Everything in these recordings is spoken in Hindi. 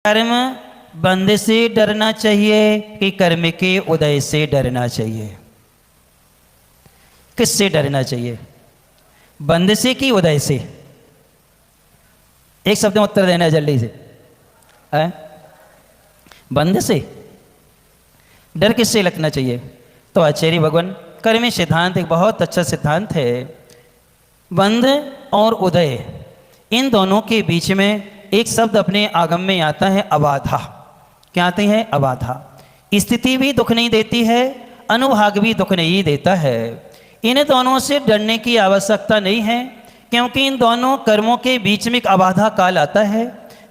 कर्म बंध से डरना चाहिए कि कर्म के उदय से डरना चाहिए? किससे डरना चाहिए, बंध से कि उदय से? एक शब्द में उत्तर देना है जल्दी से। बंध से। डर किससे लगना चाहिए? तो आचार्य भगवान कर्म सिद्धांत एक बहुत अच्छा सिद्धांत है। बंध और उदय, इन दोनों के बीच में एक शब्द अपने आगम में आता है, अबाधा। क्या आती है? अबाधा। स्थिति भी दुख नहीं देती है, अनुभाग भी दुख नहीं देता है। इन दोनों से डरने की आवश्यकता नहीं है, क्योंकि इन दोनों कर्मों के बीच में एक अबाधा काल आता है।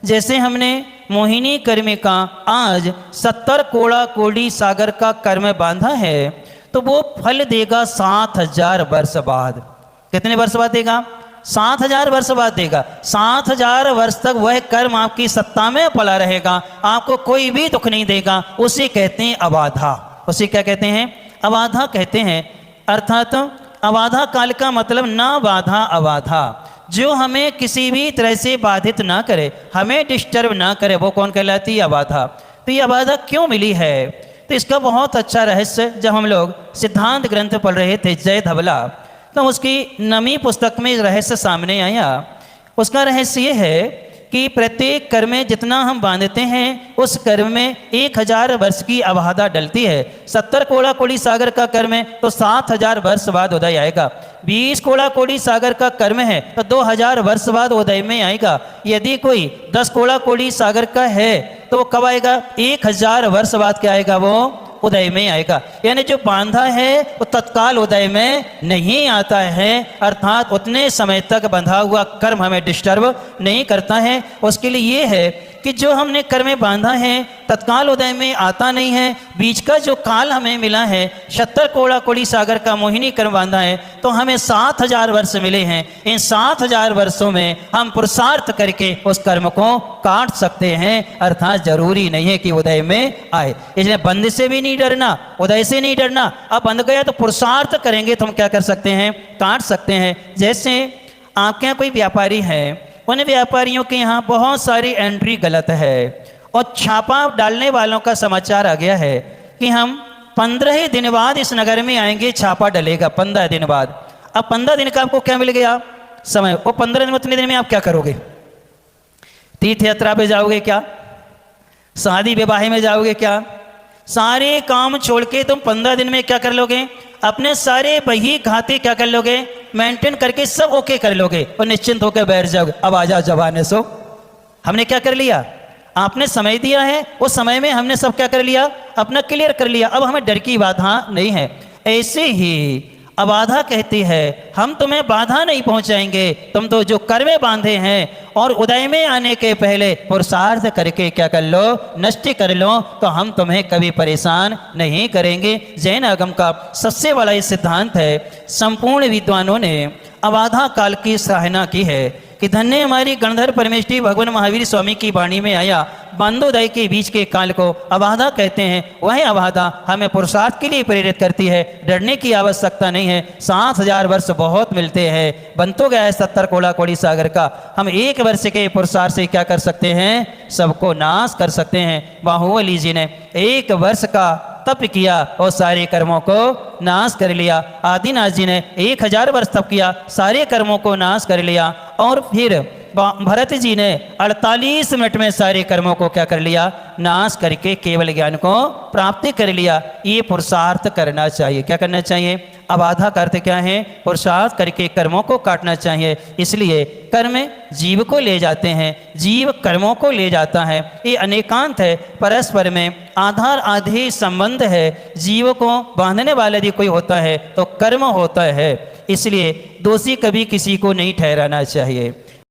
जैसे हमने मोहिनी कर्म का आज 70 कोड़ा कोड़ी सागर का कर्म बांधा है, तो वो फल देगा 7000 वर्ष बाद। कितने वर्ष बाद देगा? 7000 वर्ष बाद देगा। 7000 वर्ष तक वह कर्म आपकी सत्ता में पड़ा रहेगा, आपको कोई भी दुख नहीं देगा। उसे कहते हैं अबाधा। उसे क्या कहते हैं? अबाधा कहते हैं। अर्थात अबाधा काल का मतलब ना बाधा अबाधा, जो हमें किसी भी तरह से बाधित ना करे, हमें डिस्टर्ब ना करे, वो कौन कहलाती है? अबाधा। तो ये अबाधा क्यों मिली है? तो इसका बहुत अच्छा रहस्य जब हम लोग सिद्धांत ग्रंथ पढ़ रहे थे जय धवला, तो उसकी नवी पुस्तक में रहस्य सामने आया। उसका रहस्य ये है कि प्रत्येक कर्म में जितना हम बांधते हैं, उस कर्म में 1000 वर्ष की अबाधा डलती है। 70 कोड़ा कोड़ी सागर का कर्म है तो 7000 वर्ष बाद उदय आएगा। 20 कोड़ा कोड़ी सागर का कर्म है तो 2000 वर्ष बाद उदय में आएगा। यदि कोई 10 कोड़ा कोड़ी सागर का है तो वो कब आएगा? 1000 वर्ष बाद क्या आएगा? वो उदय में आएगा। यानी जो बांधा है वो तत्काल उदय में नहीं आता है, अर्थात उतने समय तक बंधा हुआ कर्म हमें डिस्टर्ब नहीं करता है। उसके लिए ये है कि जो हमने कर्म बांधा है तत्काल उदय में आता नहीं है। बीच का जो काल हमें मिला है, 70 कोड़ा कोड़ी सागर का मोहिनी कर्म बांधा है, तो हमें 7000 वर्ष मिले हैं। इन 7000 वर्षों में हम पुरुषार्थ करके उस कर्म को काट सकते हैं, अर्थात जरूरी नहीं है कि उदय में आए। इसलिए बंध से भी नहीं डरना, उदय से नहीं डरना। अब बंध गया तो पुरुषार्थ करेंगे तो हम क्या कर सकते हैं? काट सकते हैं। जैसे आपके यहाँ कोई व्यापारी है, उन व्यापारियों के यहाँ बहुत सारी एंट्री गलत है और छापा डालने वालों का समाचार आ गया है कि हम 15 दिन बाद इस नगर में आएंगे, छापा डलेगा 15 दिन बाद। अब 15 दिन का आपको क्या मिल गया? समय। वो 15 दिन, उतने दिन में आप क्या करोगे? तीर्थ यात्रा पे जाओगे क्या? शादी विवाह में जाओगे क्या? सारे काम छोड़ के तुम 15 दिन में क्या कर लोगे? अपने सारे बही खाते क्या कर लोगे? मेंटेन करके सब ओके कर लोगे और निश्चिंत होकर बैठ जाओगे। अब आ जाओ जवाने सो। हमने क्या कर लिया? आपने समय दिया है, उस समय में हमने सब क्या कर लिया? अपना क्लियर कर लिया। अब हमें डर की बाधा नहीं है। ऐसे ही अबाधा कहती है हम तुम्हें बाधा नहीं पहुंचाएंगे, तुम तो जो कर्म बांधे हैं और उदय में आने के पहले पुरुषार्थ करके क्या कर लो? नष्ट कर लो, तो हम तुम्हें कभी परेशान नहीं करेंगे। जैन आगम का सबसे बड़ा ये सिद्धांत है। संपूर्ण विद्वानों ने अबाधा काल की सराहना की है कि धन्य हमारी गणधर परमेष्ठी भगवान महावीर स्वामी की वाणी में आया, बंधोदय के बीच के काल को अबाधा कहते हैं। वह अबाधा हमें पुरुषार्थ के लिए प्रेरित करती है, डरने की आवश्यकता नहीं है। 7000 वर्ष बहुत मिलते हैं। बन तो गया है 70 कोड़ा कोड़ी सागर का, हम 1 वर्ष के पुरुषार्थ से क्या कर सकते हैं? सबको नाश कर सकते हैं। बाहुबली जी ने 1 वर्ष का तप किया और सारे कर्मों को नाश कर लिया। आदिनाथ जी ने 1000 वर्ष तप किया, सारे कर्मों को नाश कर लिया। और फिर भरत जी ने 48 मिनट में सारे कर्मों को क्या कर लिया? नाश करके केवल ज्ञान को प्राप्ति कर लिया। ये पुरुषार्थ करना चाहिए। क्या करना चाहिए? अबाधा का अर्थ क्या है? पुरुषार्थ करके कर्मों को काटना चाहिए। इसलिए कर्म जीव को ले जाते हैं, जीव कर्मों को ले जाता है। ये अनेकांत है, परस्पर में आधार आधे संबंध है। जीव को बांधने वाला यदि कोई होता है तो कर्म होता है। इसलिए दोषी कभी किसी को नहीं ठहराना चाहिए।